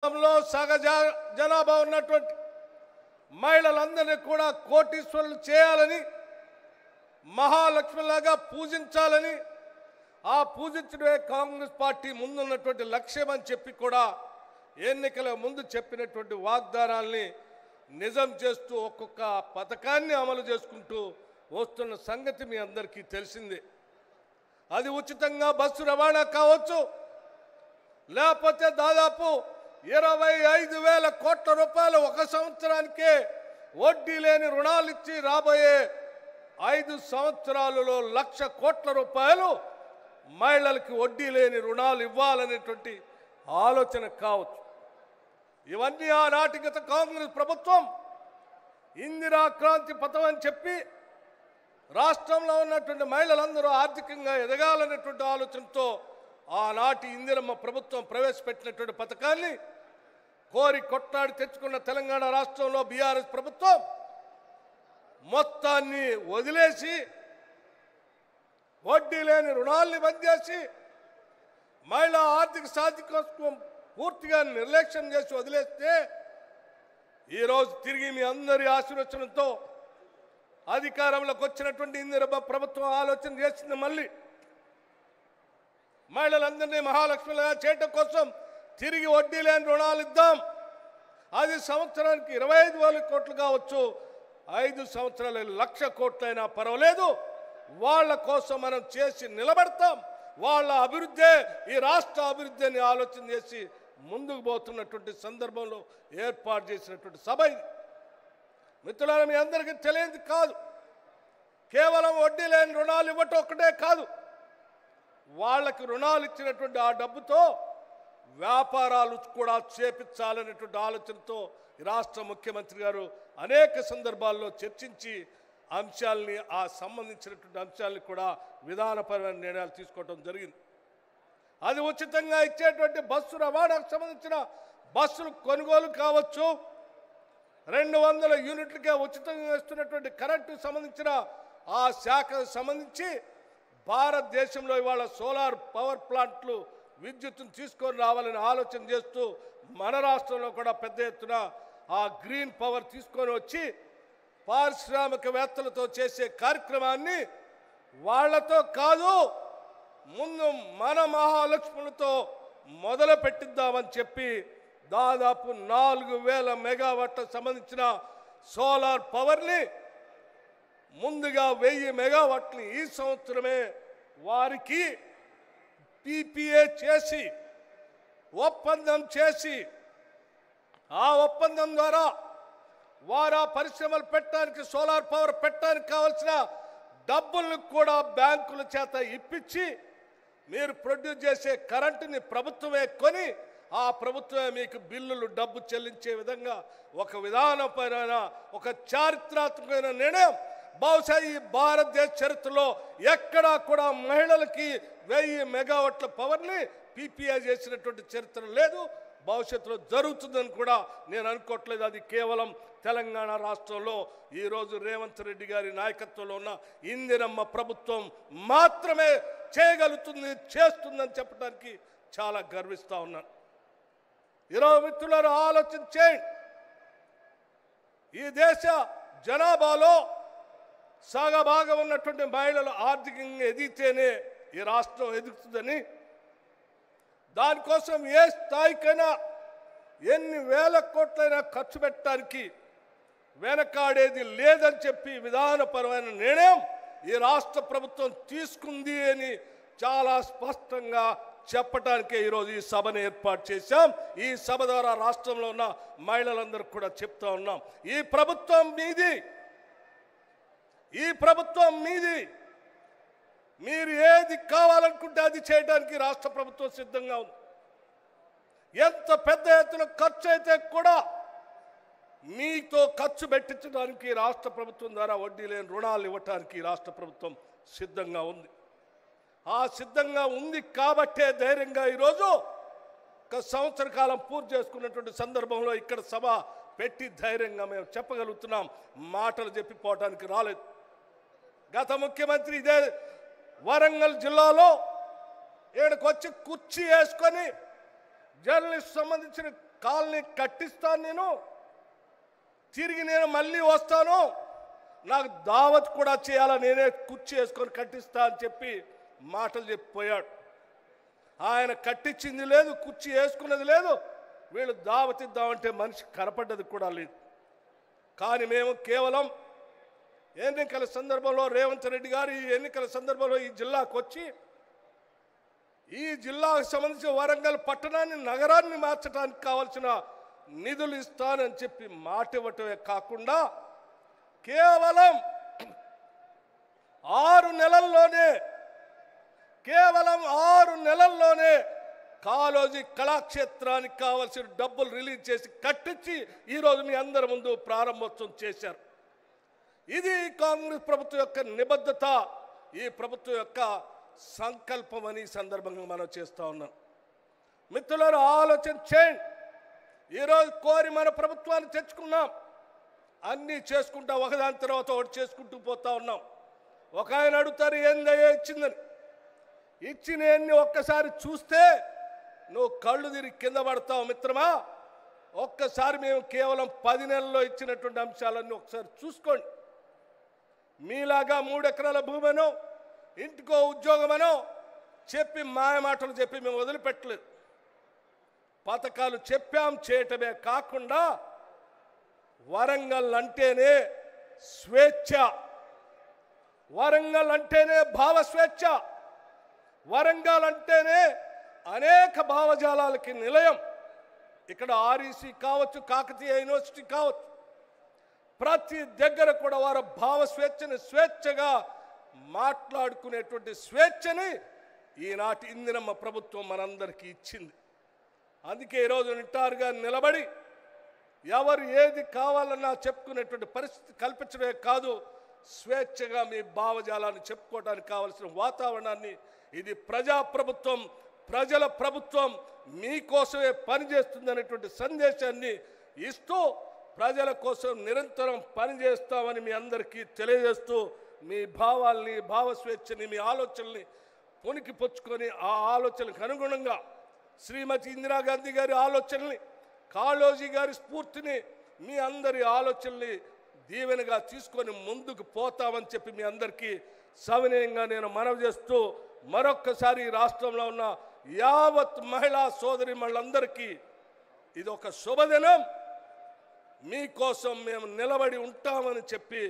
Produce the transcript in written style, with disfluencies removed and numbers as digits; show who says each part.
Speaker 1: సగజ జనాభా ఉన్నటువంటి మహిళలందరినీ కూడా కోటీశ్వరులు చేయాలని మహాలక్ష్మిలాగా పూజించాలని ఆ పూజించడమే కాంగ్రెస్ పార్టీ ముందున్నటువంటి లక్ష్యం అని చెప్పి కూడా ఎన్నికల ముందు చెప్పినటువంటి వాగ్దానాల్ని నిజం చేస్తూ ఒక్కొక్క పథకాన్ని అమలు చేసుకుంటూ వస్తున్న సంగతి మీ అందరికీ తెలిసిందే. అది ఉచితంగా బస్సు రవాణా కావచ్చు, లేకపోతే దాదాపు 25,000 కోట్ల రూపాయలు ఒక సంవత్సరానికే వడ్డీ లేని రుణాలు ఇచ్చి రాబోయే 5 సంవత్సరాలలో 1,00,000 కోట్ల రూపాయలు మహిళలకు వడ్డీ లేని రుణాలు ఇవ్వాలనేటువంటి ఆలోచన కావచ్చు. ఇవన్నీ ఆనాటి గత కాంగ్రెస్ ప్రభుత్వం ఇందిరా క్రాంతి పథకం అని చెప్పి రాష్ట్రంలో ఉన్నటువంటి మహిళలందరూ ఆర్థికంగా ఎదగాలనేటువంటి ఆలోచనతో ఆనాటి ఇందిరమ్మ ప్రభుత్వం ప్రవేశపెట్టినటువంటి పథకాన్ని కోరి కొట్లాడి తెచ్చుకున్న తెలంగాణ రాష్ట్రంలో బీఆర్ఎస్ ప్రభుత్వం మొత్తాన్ని వదిలేసి వడ్డీ లేని రుణాల్ని బంద్ చేసి మహిళా ఆర్థిక సాధికారం పూర్తిగా నిర్లక్ష్యం చేసి వదిలేస్తే ఈరోజు తిరిగి మీ అందరి ఆశీర్వచనంతో అధికారంలోకి వచ్చినటువంటి ఇందిరమ్మ ప్రభుత్వం ఆలోచన చేసింది. మళ్ళీ మహిళలందరినీ మహాలక్ష్మిగా చేయడం కోసం తిరిగి వడ్డీ లేని రుణాలు ఇద్దాం. అది సంవత్సరానికి 25,000 కోట్లు కావచ్చు, 5 సంవత్సరాలు 1,00,000 కోట్లైనా పర్వాలేదు, వాళ్ళ కోసం మనం చేసి నిలబడతాం. వాళ్ళ అభివృద్ధే ఈ రాష్ట్ర అభివృద్ధి అని ఆలోచన చేసి ముందుకు పోతున్నటువంటి సందర్భంలో ఏర్పాటు చేసినటువంటి సభ ఇది. మిత్రులారా, మీ అందరికీ తెలియదు కాదు, కేవలం వడ్డీ లేని రుణాలు ఇవ్వటం ఒక్కటే కాదు, వాళ్ళకి రుణాలు ఇచ్చినటువంటి ఆ డబ్బుతో వ్యాపారాలు కూడా చేపించాలనేటువంటి ఆలోచనతో రాష్ట్ర ముఖ్యమంత్రి గారు అనేక సందర్భాల్లో చర్చించి అంశాలని ఆ సంబంధించినటువంటి అంశాలని కూడా విధానపరమైన నిర్ణయాలు తీసుకోవడం జరిగింది. అది ఉచితంగా ఇచ్చేటువంటి బస్సు రవాణాకు సంబంధించిన బస్సులు కొనుగోలు కావచ్చు, 200 యూనిట్లకే ఉచితంగా ఇస్తున్నటువంటి కరెంటుకు సంబంధించిన ఆ శాఖకు సంబంధించి భారతదేశంలో ఇవాళ సోలార్ పవర్ ప్లాంట్లు విద్యుత్తును తీసుకొని రావాలని ఆలోచన చేస్తూ మన రాష్ట్రంలో కూడా పెద్ద ఎత్తున ఆ గ్రీన్ పవర్ తీసుకొని వచ్చి పారిశ్రామికవేత్తలతో చేసే కార్యక్రమాన్ని వాళ్లతో కాదు, ముందు మన మహాలక్ష్ములతో మొదలు పెట్టిద్దామని చెప్పి దాదాపు 4,000 మెగావాట్లకు సంబంధించిన సోలార్ పవర్ని ముందుగా 1000 మెగావాట్లని ఈ సంవత్సరమే వారికి పీపీఏ చేసి ఒప్పందం చేసి ఆ ఒప్పందం ద్వారా వారు ఆ పరిశ్రమలు పెట్టడానికి సోలార్ పవర్ పెట్టడానికి కావాల్సిన డబ్బులను కూడా బ్యాంకుల చేత ఇప్పించి మీరు ప్రొడ్యూస్ చేసే కరెంటుని ప్రభుత్వమే కొని ఆ ప్రభుత్వమే మీకు బిల్లులు డబ్బు చెల్లించే విధంగా ఒక విధానపరమైన ఒక చారిత్రాత్మకమైన నిర్ణయం బహుశా ఈ భారతదేశ చరిత్రలో ఎక్కడా కూడా మహిళలకి 1000 మెగావాట్ల పవర్ని పీపీఐ చేసినటువంటి చరిత్ర లేదు, భవిష్యత్తులో జరుగుతుందని కూడా నేను అనుకోవట్లేదు. అది కేవలం తెలంగాణ రాష్ట్రంలో ఈరోజు రేవంత్ రెడ్డి గారి నాయకత్వంలో ఉన్న ఇందిరమ్మ ప్రభుత్వం మాత్రమే చేయగలుగుతుంది, చేస్తుందని చెప్పడానికి చాలా గర్విస్తూ ఉన్నాను. ఈరోజు మిత్రులారా, ఆలోచన చేయండి, ఈ దేశ జనాభాలో సగభాగం ఉన్నటువంటి మహిళలు ఆర్థికంగా ఎదిగితేనే ఈ రాష్ట్రం ఎదుగుతుందని, దానికోసం ఏ స్థాయికైనా ఎన్ని వేల కోట్లైనా ఖర్చు పెట్టడానికి వెనకాడేది లేదని చెప్పి విధానపరమైన నిర్ణయం ఈ రాష్ట్ర ప్రభుత్వం తీసుకుంది అని చాలా స్పష్టంగా చెప్పడానికే ఈరోజు ఈ సభను ఏర్పాటు చేశాం. ఈ సభ ద్వారా రాష్ట్రంలో ఉన్న మహిళలందరూ కూడా చెప్తా ఉన్నాం, ఈ ప్రభుత్వం మీది, ఈ ప్రభుత్వం మీది, మీరు ఏది కావాలనుకుంటే అది చేయడానికి రాష్ట్ర ప్రభుత్వం సిద్ధంగా ఉంది. ఎంత పెద్ద ఎత్తున ఖర్చు అయితే కూడా మీతో ఖర్చు పెట్టించడానికి రాష్ట్ర ప్రభుత్వం ద్వారా వడ్డీ లేని రుణాలు ఇవ్వడానికి రాష్ట్ర ప్రభుత్వం సిద్ధంగా ఉంది. ఆ సిద్ధంగా ఉంది కాబట్టే ధైర్యంగా ఈరోజు ఒక సంవత్సర కాలం పూర్తి చేసుకున్నటువంటి సందర్భంలో ఇక్కడ సభ పెట్టి ధైర్యంగా మేము చెప్పగలుగుతున్నాం, మాటలు చెప్పిపోవటానికి రాలేదు. గత ముఖ్యమంత్రి ఇదే వరంగల్ జిల్లాలో ఇక్కడికి వచ్చి కుర్చీ వేసుకొని జర్నలిస్ట్ సంబంధించిన కాలనీ కట్టిస్తాను, నేను తిరిగి నేను మళ్ళీ వస్తాను, నాకు దావత్ కూడా చేయాలా, నేనే కుర్చీ వేసుకొని కట్టిస్తా అని చెప్పి మాటలు చెప్పిపోయాడు. ఆయన కట్టించింది లేదు, కుర్చీ వేసుకున్నది లేదు, వీళ్ళు దావత్ ఇద్దామంటే మనిషి కనపడ్డది కూడా లేదు. కానీ మేము కేవలం ఎన్నికల సందర్భంలో రేవంత్ రెడ్డి గారు ఈ ఎన్నికల సందర్భంలో ఈ జిల్లాకు వచ్చి ఈ జిల్లాకు సంబంధించిన వరంగల్ పట్టణాన్ని నగరాన్ని మార్చడానికి కావాల్సిన నిధులు ఇస్తానని చెప్పి మాట ఇవ్వటమే కాకుండా కేవలం 6 నెలల్లోనే కాళోజీ కళాక్షేత్రానికి కావాల్సిన డబ్బులు రిలీజ్ చేసి కట్టించి ఈరోజు మీ అందరి ముందు ప్రారంభోత్సవం చేశారు. ఇది కాంగ్రెస్ ప్రభుత్వం యొక్క నిబద్ధత, ఈ ప్రభుత్వం యొక్క సంకల్పం అని సందర్భంగా మనం చేస్తూ ఉన్నాం. మిత్రులారా, ఆలోచన చేయండి. ఈరోజు కోరి మన ప్రభుత్వాన్ని తెచ్చుకున్నాం, అన్నీ చేసుకుంటా ఒకదాని తర్వాత ఒకటి చేసుకుంటూ పోతా ఉన్నాం. ఒక ఆయన అడుగుతారు ఏందయ్యా ఇచ్చిందని. ఇచ్చిన ఎన్ని ఒక్కసారి చూస్తే నువ్వు కళ్ళు తిరిగి కింద పడతావు మిత్రమా. ఒక్కసారి మేము కేవలం 10 నెలల్లో ఇచ్చినటువంటి అంశాలన్నీ ఒకసారి చూసుకోండి. మీలాగా 3 ఎకరాల భూమనో ఇంటికో ఉద్యోగమనో చెప్పి మాయమాటలు చెప్పి మేము వదిలిపెట్టలేదు. పథకాలు చెప్పాం, చేయటమే కాకుండా వరంగల్ అంటేనే స్వేచ్ఛ, వరంగల్ అంటేనే భావ స్వేచ్ఛ, వరంగల్ అంటేనే అనేక భావజాలాలకి నిలయం. ఇక్కడ ఆర్ఈసీ కావచ్చు, కాకతీయ యూనివర్సిటీ కావచ్చు, ప్రతి దగ్గర కూడా వారు భావ స్వేచ్ఛని స్వేచ్ఛగా మాట్లాడుకునేటువంటి స్వేచ్ఛని ఈనాటి ఇందిరమ్మ ప్రభుత్వం మనందరికీ ఇచ్చింది. అందుకే ఈరోజు నిటారుగా నిలబడి ఎవరు ఏది కావాలన్నా చెప్పుకునేటువంటి పరిస్థితి కల్పించడమే కాదు, స్వేచ్ఛగా మీ భావజాలాన్ని చెప్పుకోవడానికి కావలసిన వాతావరణాన్ని, ఇది ప్రజాప్రభుత్వం, ప్రజల ప్రభుత్వం, మీకోసమే పనిచేస్తుంది అనేటువంటి సందేశాన్ని ఇస్తూ ప్రజల కోసం నిరంతరం పనిచేస్తామని మీ అందరికీ తెలియజేస్తూ మీ భావాల్ని, భావ స్వేచ్ఛని, మీ ఆలోచనల్ని పొనికి పుచ్చుకొని ఆ ఆలోచనలకు అనుగుణంగా శ్రీమతి ఇందిరాగాంధీ గారి ఆలోచనల్ని, కాళోజీ గారి స్ఫూర్తిని, మీ అందరి ఆలోచనల్ని దీవెనగా తీసుకొని ముందుకు పోతామని చెప్పి మీ అందరికీ సవినయంగా నేను మనవి చేస్తూ మరొక్కసారి ఈ రాష్ట్రంలో ఉన్న యావత్ మహిళా సోదరి మళ్ళందరికీ ఇది ఒక శుభదినం, మీకోసం మేము నిలబడి ఉంటామని చెప్పి